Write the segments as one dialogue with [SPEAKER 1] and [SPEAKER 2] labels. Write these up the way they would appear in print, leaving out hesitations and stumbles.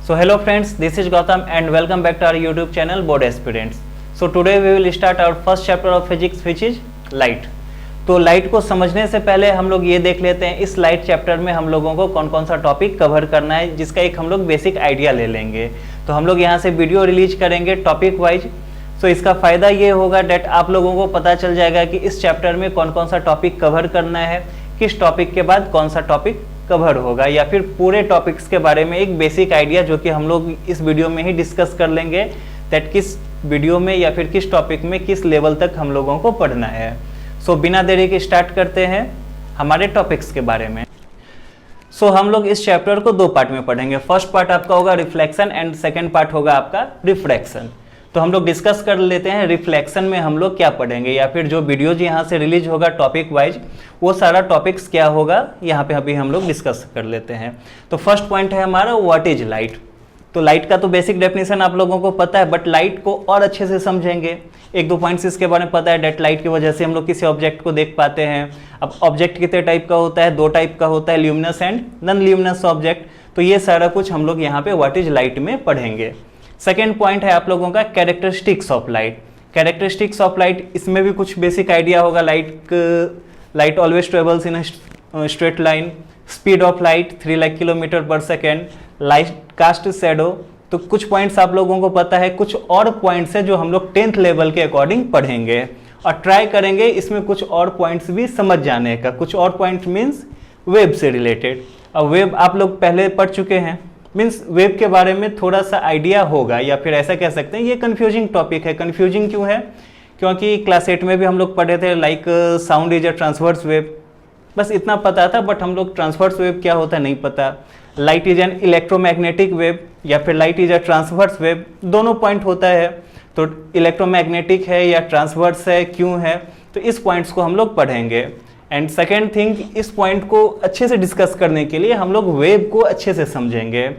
[SPEAKER 1] So hello friends, this is Gautam and welcome back to our YouTube channel Board Aspirants. So today we will start our first chapter of physics which is light. तो light को समझने से पहले हम लोग ये देख लेते हैं इस लाइट चैप्टर में हम लोगों को कौन कौन सा टॉपिक कवर करना है, जिसका एक हम लोग बेसिक आइडिया ले लेंगे। तो हम लोग यहाँ से वीडियो रिलीज करेंगे टॉपिक वाइज। सो इसका फ़ायदा ये होगा डेट आप लोगों को पता चल जाएगा कि इस चैप्टर में कौन कौन सा टॉपिक कवर करना है, किस टॉपिक के बाद कौन सा टॉपिक कवर होगा, या फिर पूरे टॉपिक्स के बारे में एक बेसिक आइडिया जो कि हम लोग इस वीडियो में ही डिस्कस कर लेंगे दैट किस वीडियो में या फिर किस टॉपिक में किस लेवल तक हम लोगों को पढ़ना है। सो बिना देरी के स्टार्ट करते हैं हमारे टॉपिक्स के बारे में। सो हम लोग इस चैप्टर को दो पार्ट में पढ़ेंगे। फर्स्ट पार्ट आपका होगा रिफ्लेक्शन एंड सेकेंड पार्ट होगा आपका रिफ्रैक्शन। तो हम लोग डिस्कस कर लेते हैं रिफ्लेक्शन में हम लोग क्या पढ़ेंगे, या फिर जो वीडियोज यहाँ से रिलीज होगा टॉपिक वाइज वो सारा टॉपिक्स क्या होगा यहाँ पे अभी हम लोग डिस्कस कर लेते हैं। तो फर्स्ट पॉइंट है हमारा व्हाट इज लाइट। तो लाइट का तो बेसिक डेफिनेशन आप लोगों को पता है, बट लाइट को और अच्छे से समझेंगे। एक दो पॉइंट्स इसके बारे में पता है डेट लाइट की वजह से हम लोग किसी ऑब्जेक्ट को देख पाते हैं। अब ऑब्जेक्ट कितने टाइप का होता है, दो टाइप का होता है, luminous and non luminous object. तो ये सारा कुछ हम लोग यहाँ पे व्हाट इज लाइट में पढ़ेंगे। सेकेंड पॉइंट है आप लोगों का characteristics of light. Characteristics of light, इसमें भी कुछ बेसिक आइडिया होगा। Light always travels in straight line, speed of light 3 lakh kilometre पर सेकेंड, लाइट कास्ट शैडो। तो कुछ पॉइंट्स आप लोगों को पता है, कुछ और पॉइंट्स है जो हम लोग 10th लेवल के अकॉर्डिंग पढ़ेंगे और ट्राई करेंगे इसमें कुछ और पॉइंट्स भी समझ जाने का। कुछ और पॉइंट मीन्स वेब से रिलेटेड। अब वेब आप लोग पहले पढ़ चुके हैं, मीन्स वेब के बारे में थोड़ा सा आइडिया होगा, या फिर ऐसा कह सकते हैं ये कन्फ्यूजिंग टॉपिक है। कन्फ्यूजिंग क्यों है? क्योंकि क्लास 8 में भी हम लोग पढ़े थे like sound is a transverse wave, बस इतना पता था, बट हम लोग ट्रांसवर्स वेव क्या होता है नहीं पता। Light is an electromagnetic wave या फिर light is a transverse wave, दोनों पॉइंट होता है। तो इलेक्ट्रोमैग्नेटिक है या ट्रांसवर्स है, क्यों है, तो इस पॉइंट्स को हम लोग पढ़ेंगे। एंड सेकेंड थिंग, इस पॉइंट को अच्छे से डिस्कस करने के लिए हम लोग वेब को अच्छे से समझेंगे।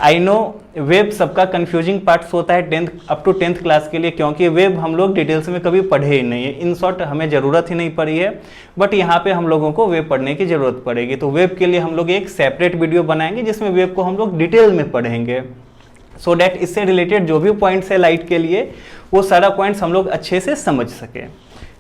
[SPEAKER 1] आई नो वेब सबका कंफ्यूजिंग पार्ट्स होता है 10th up to 10th class के लिए, क्योंकि वेब हम लोग डिटेल्स में कभी पढ़े ही नहीं है। इन शॉर्ट हमें ज़रूरत ही नहीं पड़ी है, बट यहाँ पे हम लोगों को वेब पढ़ने की ज़रूरत पड़ेगी। तो वेब के लिए हम लोग एक सेपरेट वीडियो बनाएंगे जिसमें वेब को हम लोग डिटेल में पढ़ेंगे, सो डैट इससे रिलेटेड जो भी पॉइंट्स है लाइट के लिए वो सारा पॉइंट्स हम लोग अच्छे से समझ सकें।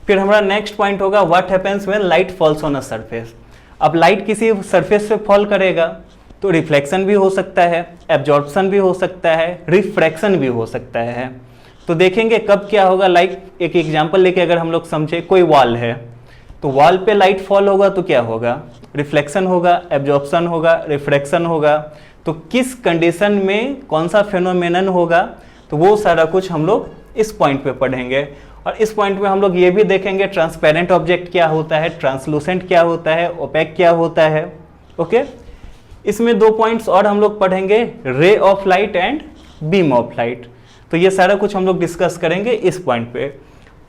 [SPEAKER 1] फिर हमारा नेक्स्ट पॉइंट होगा what happens when light falls on a surface. अब लाइट किसी सरफेस पे फॉल करेगा तो रिफ्लेक्शन भी हो सकता है, एब्जॉर्प्शन भी हो सकता है, रिफ्रैक्शन भी हो सकता है। तो देखेंगे कब क्या होगा। लाइक एक एग्जांपल लेके अगर हम लोग समझे, कोई वॉल है तो वॉल पे लाइट फॉल होगा तो क्या होगा, रिफ्लेक्शन होगा, एब्जॉर्प्शन होगा, रिफ्रैक्शन होगा। तो किस कंडीशन में कौन सा फेनोमेनन होगा, तो वो सारा कुछ हम लोग इस पॉइंट पे पढ़ेंगे। और इस पॉइंट में हम लोग ये भी देखेंगे ट्रांसपेरेंट ऑब्जेक्ट क्या होता है, ट्रांसलूसेंट क्या होता है, ओपेक क्या होता है। ओके, इसमें दो पॉइंट्स और हम लोग पढ़ेंगे, ray of light and beam of light. तो ये सारा कुछ हम लोग डिस्कस करेंगे इस पॉइंट पे।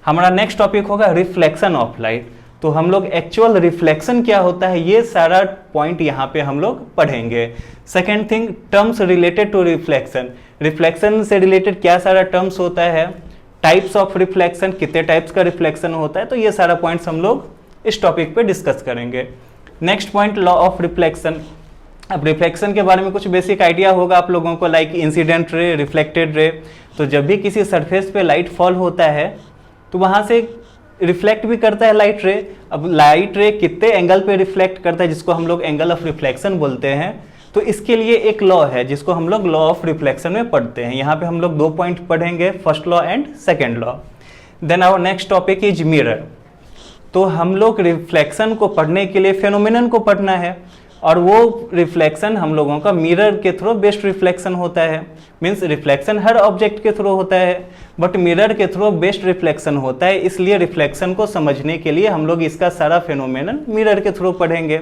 [SPEAKER 1] हमारा नेक्स्ट टॉपिक होगा रिफ्लेक्शन ऑफ लाइट। तो हम लोग एक्चुअल रिफ्लेक्शन क्या होता है ये सारा पॉइंट यहाँ पे हम लोग पढ़ेंगे। Second thing, terms related to reflection. Reflection से रिलेटेड क्या सारा टर्म्स होता है, टाइप्स ऑफ रिफ्लेक्शन, कितने टाइप्स का रिफ्लेक्शन होता है, तो ये सारा पॉइंट्स हम लोग इस टॉपिक पे डिस्कस करेंगे। Next point, law of reflection. अब रिफ्लेक्शन के बारे में कुछ बेसिक आइडिया होगा आप लोगों को, like incident ray, reflected ray. तो जब भी किसी सरफेस पे लाइट फॉल होता है तो वहाँ से रिफ्लेक्ट भी करता है लाइट रे। अब लाइट रे कितने एंगल पे रिफ्लेक्ट करता है, जिसको हम लोग एंगल ऑफ रिफ्लेक्शन बोलते हैं। तो इसके लिए एक लॉ है जिसको हम लोग लॉ ऑफ रिफ्लेक्शन में पढ़ते हैं। यहाँ पे हम लोग दो पॉइंट पढ़ेंगे, first law and second law. Then our next topic is mirror. तो हम लोग रिफ्लेक्शन को पढ़ने के लिए फेनोमेनन को पढ़ना है, और वो रिफ्लेक्शन हम लोगों का मिरर के थ्रू बेस्ट रिफ्लेक्शन होता है। मीन्स रिफ्लेक्शन हर ऑब्जेक्ट के थ्रू होता है, बट मिरर के थ्रू बेस्ट रिफ्लेक्शन होता है। इसलिए रिफ्लेक्शन को समझने के लिए हम लोग इसका सारा फेनोमेनन मिरर के थ्रू पढ़ेंगे।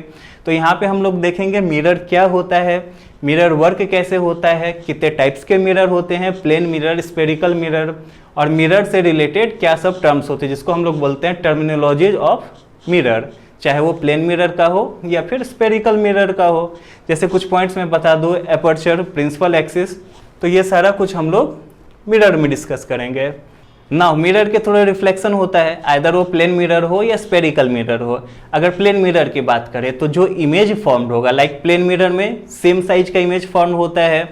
[SPEAKER 1] तो यहाँ पे हम लोग देखेंगे मिरर क्या होता है, मिरर वर्क कैसे होता है, कितने टाइप्स के मिरर होते हैं, प्लेन मिरर, स्फेरिकल मिरर, और मिरर से रिलेटेड क्या सब टर्म्स होते हैं जिसको हम लोग बोलते हैं टर्मिनोलॉजीज ऑफ मिरर, चाहे वो प्लेन मिरर का हो या फिर स्फेरिकल मिरर का हो। जैसे कुछ पॉइंट्स में बता दूँ, एपर्चर, प्रिंसिपल एक्सिस, तो ये सारा कुछ हम लोग मिरर में डिस्कस करेंगे। नाउ मिरर के थोड़ा रिफ्लेक्शन होता है, आइदर वो प्लेन मिरर हो या स्फेरिकल मिरर हो। अगर प्लेन मिरर की बात करें तो जो इमेज फॉर्म्ड होगा, लाइक प्लेन मिरर में सेम साइज का इमेज फॉर्म होता है,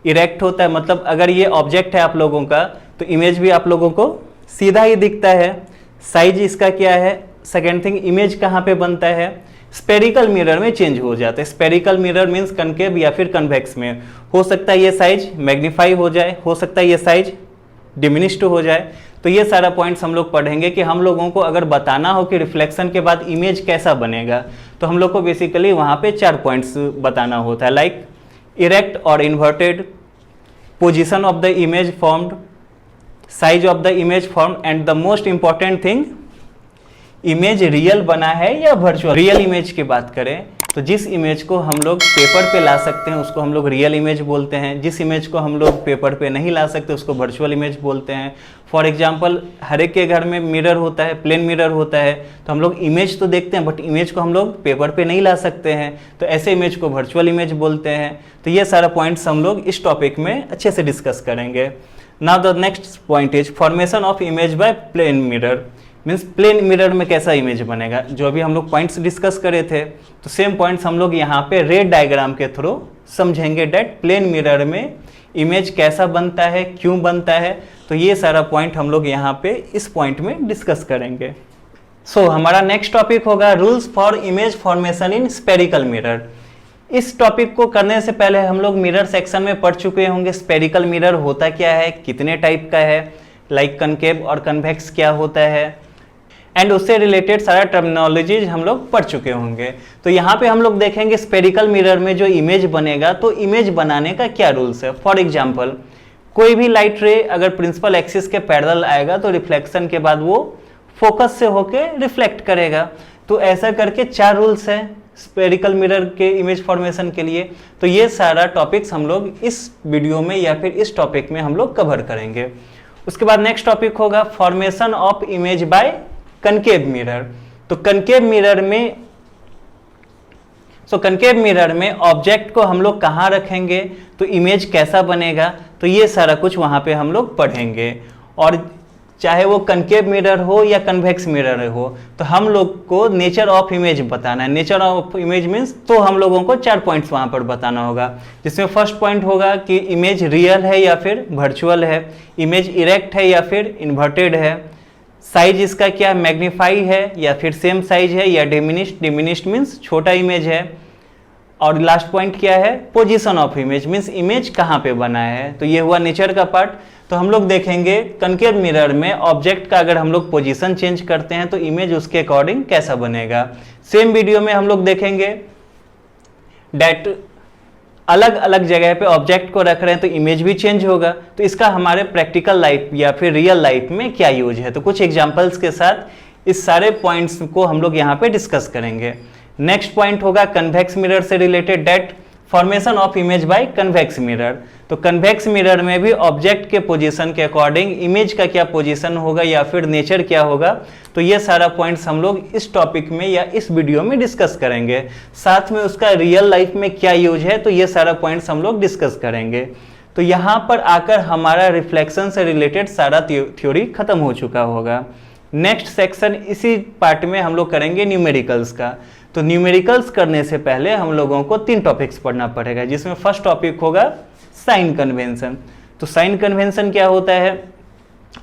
[SPEAKER 1] इरेक्ट होता है, मतलब अगर ये ऑब्जेक्ट है आप लोगों का तो इमेज भी आप लोगों को सीधा ही दिखता है। साइज इसका क्या है, सेकेंड थिंग इमेज कहाँ पे बनता है, स्पेरिकल मिरर में चेंज हो जाता है। स्पेरिकल मिरर मीन्स कनकेव या फिर कन्वेक्स में। हो सकता है ये साइज मैग्नीफाई हो जाए, हो सकता है ये साइज डिमिनिश्ड हो जाए। तो ये सारा पॉइंट्स हम लोग पढ़ेंगे कि हम लोगों को अगर बताना हो कि रिफ्लेक्शन के बाद इमेज कैसा बनेगा तो हम लोग को बेसिकली वहाँ पे 4 पॉइंट्स बताना होता है, लाइक इरेक्ट और inverted, position of the image formed, size of the image form, and the most important thing image real बना है या वर्चुअल। रियल इमेज की बात करें तो जिस इमेज को हम लोग पेपर पे ला सकते हैं उसको हम लोग रियल इमेज बोलते हैं, जिस इमेज को हम लोग पेपर पे नहीं ला सकते उसको वर्चुअल इमेज बोलते हैं। फॉर एग्जांपल हर एक के घर में मिरर होता है, प्लेन मिरर होता है, तो हम लोग इमेज तो देखते हैं बट इमेज को हम लोग पेपर पे नहीं ला सकते हैं, तो ऐसे इमेज को वर्चुअल इमेज बोलते हैं। तो ये सारा पॉइंट्स हम लोग इस टॉपिक में अच्छे से डिस्कस करेंगे। Now the next point is formation of image by plane mirror. Means plane mirror में कैसा इमेज बनेगा, जो अभी हम लोग पॉइंट्स डिस्कस करे थे तो सेम पॉइंट्स हम लोग यहाँ पे रेड डायग्राम के थ्रू समझेंगे डेट प्लेन मिरर में इमेज कैसा बनता है, क्यों बनता है। तो ये सारा पॉइंट हम लोग यहाँ पे इस पॉइंट में डिस्कस करेंगे। हमारा नेक्स्ट टॉपिक होगा rules for image formation in spherical mirror. इस टॉपिक को करने से पहले हम लोग मिरर सेक्शन में पढ़ चुके होंगे स्पेरिकल मिरर होता क्या है, कितने टाइप का है, लाइक कनकेव और कन्वेक्स क्या होता है, एंड उससे रिलेटेड सारा टर्मिनोलॉजीज हम लोग पढ़ चुके होंगे। तो यहाँ पे हम लोग देखेंगे स्पेरिकल मिरर में जो इमेज बनेगा तो इमेज बनाने का क्या रूल्स है। फॉर एग्जांपल कोई भी लाइट रे अगर प्रिंसिपल एक्सिस के पैरेलल आएगा तो रिफ्लेक्शन के बाद वो फोकस से होके रिफ्लेक्ट करेगा। तो ऐसा करके 4 रूल्स है स्पेरिकल मिरर के इमेज फॉर्मेशन के लिए। तो ये सारा टॉपिक्स हम लोग इस वीडियो में या फिर इस टॉपिक में हम लोग कवर करेंगे। उसके बाद नेक्स्ट टॉपिक होगा formation of image bye concave mirror. तो कनकेव मिरर में ऑब्जेक्ट को हम लोग कहाँ रखेंगे तो इमेज कैसा बनेगा, तो ये सारा कुछ वहाँ पे हम लोग पढ़ेंगे। और चाहे वो कनकेव मिरर हो या कन्वेक्स मिरर हो तो हम लोग को नेचर ऑफ इमेज बताना है। नेचर ऑफ इमेज मीन्स तो हम लोगों को 4 पॉइंट्स वहाँ पर बताना होगा, जिसमें फर्स्ट पॉइंट होगा कि इमेज रियल है या फिर वर्चुअल है, इमेज इरेक्ट है या फिर इन्वर्टेड है, साइज इसका क्या मैग्नीफाई है या फिर सेम साइज है या डिमिनिश्ड। डिमिनिश्ड मीन्स छोटा इमेज है। और लास्ट पॉइंट क्या है, position of image means image कहाँ पे बना है। तो ये हुआ नेचर का पार्ट। तो हम लोग देखेंगे कनकेव मिरर में ऑब्जेक्ट का अगर हम लोग पोजीशन चेंज करते हैं तो इमेज उसके अकॉर्डिंग कैसा बनेगा। सेम वीडियो में हम लोग देखेंगे डेट अलग अलग जगह पे ऑब्जेक्ट को रख रहे हैं तो इमेज भी चेंज होगा। तो इसका हमारे प्रैक्टिकल लाइफ या फिर रियल लाइफ में क्या यूज है, तो कुछ एग्जांपल्स के साथ इस सारे पॉइंट्स को हम लोग यहाँ पे डिस्कस करेंगे। नेक्स्ट पॉइंट होगा कन्वेक्स मिरर से related that formation of image by convex mirror. तो कन्वेक्स मिरर में भी ऑब्जेक्ट के पोजीशन के अकॉर्डिंग इमेज का क्या पोजीशन होगा या फिर नेचर क्या होगा। तो ये सारा पॉइंट्स हम लोग इस टॉपिक में या इस वीडियो में डिस्कस करेंगे। साथ में उसका रियल लाइफ में क्या यूज है तो ये सारा पॉइंट्स हम लोग डिस्कस करेंगे। तो यहाँ पर आकर हमारा रिफ्लेक्शन से रिलेटेड सारा थ्योरी खत्म हो चुका होगा। नेक्स्ट सेक्शन इसी पार्ट में हम लोग करेंगे न्यूमेरिकल्स का। तो न्यूमेरिकल्स करने से पहले हम लोगों को 3 टॉपिक्स पढ़ना पड़ेगा, जिसमें फर्स्ट टॉपिक होगा साइन कन्वेंशन। तो साइन कन्वेंशन क्या होता है,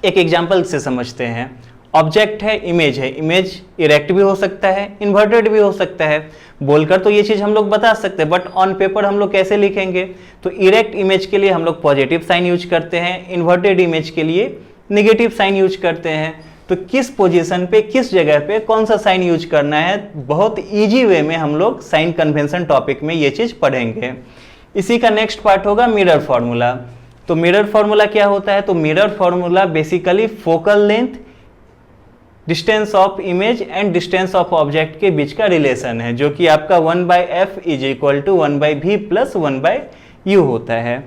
[SPEAKER 1] एक एग्जांपल से समझते हैं। ऑब्जेक्ट है, इमेज इरेक्ट भी हो सकता है, इन्वर्टेड भी हो सकता है। बोलकर तो ये चीज़ हम लोग बता सकते हैं, बट ऑन पेपर हम लोग कैसे लिखेंगे। तो इरेक्ट इमेज के लिए हम लोग पॉजिटिव साइन यूज करते हैं, इन्वर्टेड इमेज के लिए निगेटिव साइन यूज करते हैं। तो किस पोजीशन पे किस जगह पे कौन सा साइन यूज करना है, बहुत इजी वे में हम लोग साइन कन्वेंशन टॉपिक में ये चीज़ पढ़ेंगे। इसी का नेक्स्ट पार्ट होगा मिरर फॉर्मूला। तो मिरर फॉर्मूला क्या होता है, तो mirror formula basically focal length, distance of image and distance of object के बीच का रिलेशन है, जो कि आपका 1/f = 1/v + 1/u होता है।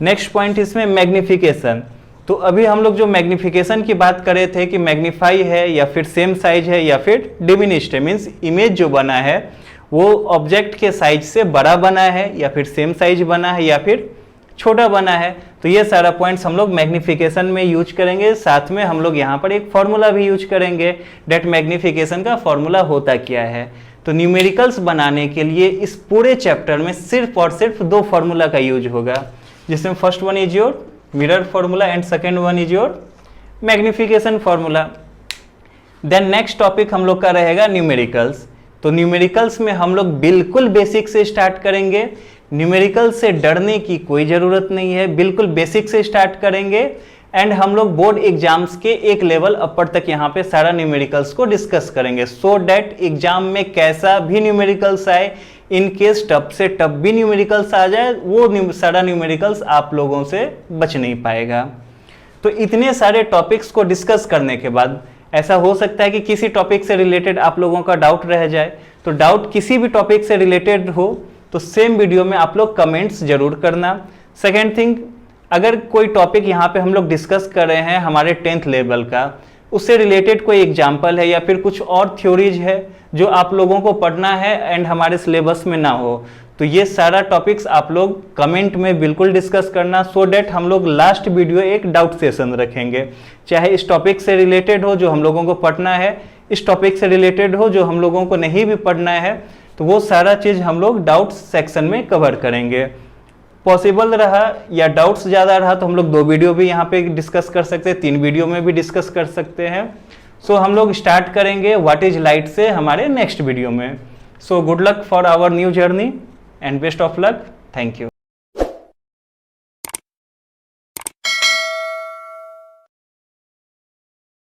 [SPEAKER 1] नेक्स्ट पॉइंट इसमें मैग्निफिकेशन। तो अभी हम लोग जो मैग्निफिकेशन की बात कर रहे थे कि मैग्नीफाई है या फिर सेम साइज है या फिर डिमिनिश्ड है, मीन्स इमेज जो बना है वो ऑब्जेक्ट के साइज से बड़ा बना है या फिर सेम साइज बना है या फिर छोटा बना है। तो ये सारा पॉइंट्स हम लोग मैग्निफिकेशन में यूज करेंगे। साथ में हम लोग यहाँ पर एक फॉर्मूला भी यूज करेंगे डेट मैग्निफिकेशन का फॉर्मूला होता क्या है। तो न्यूमेरिकल्स बनाने के लिए इस पूरे चैप्टर में सिर्फ और सिर्फ 2 फॉर्मूला का यूज होगा। जिसमें first one is your mirror formula and second one is your magnification formula. Then next topic हम लोग का रहेगा न्यूमेरिकल्स। तो न्यूमेरिकल्स में हम लोग बिल्कुल बेसिक से स्टार्ट करेंगे। न्यूमेरिकल से डरने की कोई ज़रूरत नहीं है, बिल्कुल बेसिक से स्टार्ट करेंगे एंड हम लोग बोर्ड एग्जाम्स के एक लेवल अपर तक यहाँ पे सारा न्यूमेरिकल्स को डिस्कस करेंगे, सो डैट एग्जाम में कैसा भी न्यूमेरिकल्स आए, इन केस टफ से टफ भी न्यूमेरिकल्स आ जाए, वो सारा न्यूमेरिकल्स आप लोगों से बच नहीं पाएगा। तो इतने सारे टॉपिक्स को डिस्कस करने के बाद ऐसा हो सकता है कि किसी टॉपिक से रिलेटेड आप लोगों का डाउट रह जाए, तो डाउट किसी भी टॉपिक से रिलेटेड हो तो सेम वीडियो में आप लोग कमेंट्स जरूर करना। सेकेंड थिंग, अगर कोई टॉपिक यहाँ पे हम लोग डिस्कस कर रहे हैं हमारे 10th लेवल का, उससे रिलेटेड कोई एग्जाम्पल है या फिर कुछ और थ्योरीज है जो आप लोगों को पढ़ना है एंड हमारे सिलेबस में ना हो, तो ये सारा टॉपिक्स आप लोग कमेंट में बिल्कुल डिस्कस करना, सो डैट हम लोग लास्ट वीडियो एक डाउट सेशन रखेंगे, चाहे इस टॉपिक से रिलेटेड हो जो हम लोगों को पढ़ना है, इस टॉपिक से रिलेटेड हो जो हम लोगों को नहीं भी पढ़ना है, तो वो सारा चीज़ हम लोग डाउट सेक्शन में कवर करेंगे। पॉसिबल रहा या डाउट्स ज़्यादा रहा तो हम लोग 2 वीडियो भी यहाँ पे डिस्कस कर सकते हैं, 3 वीडियो में भी डिस्कस कर सकते हैं। सो हम लोग स्टार्ट करेंगे व्हाट इज लाइट से हमारे नेक्स्ट वीडियो में। So good luck for our new journey and best of luck. Thank you.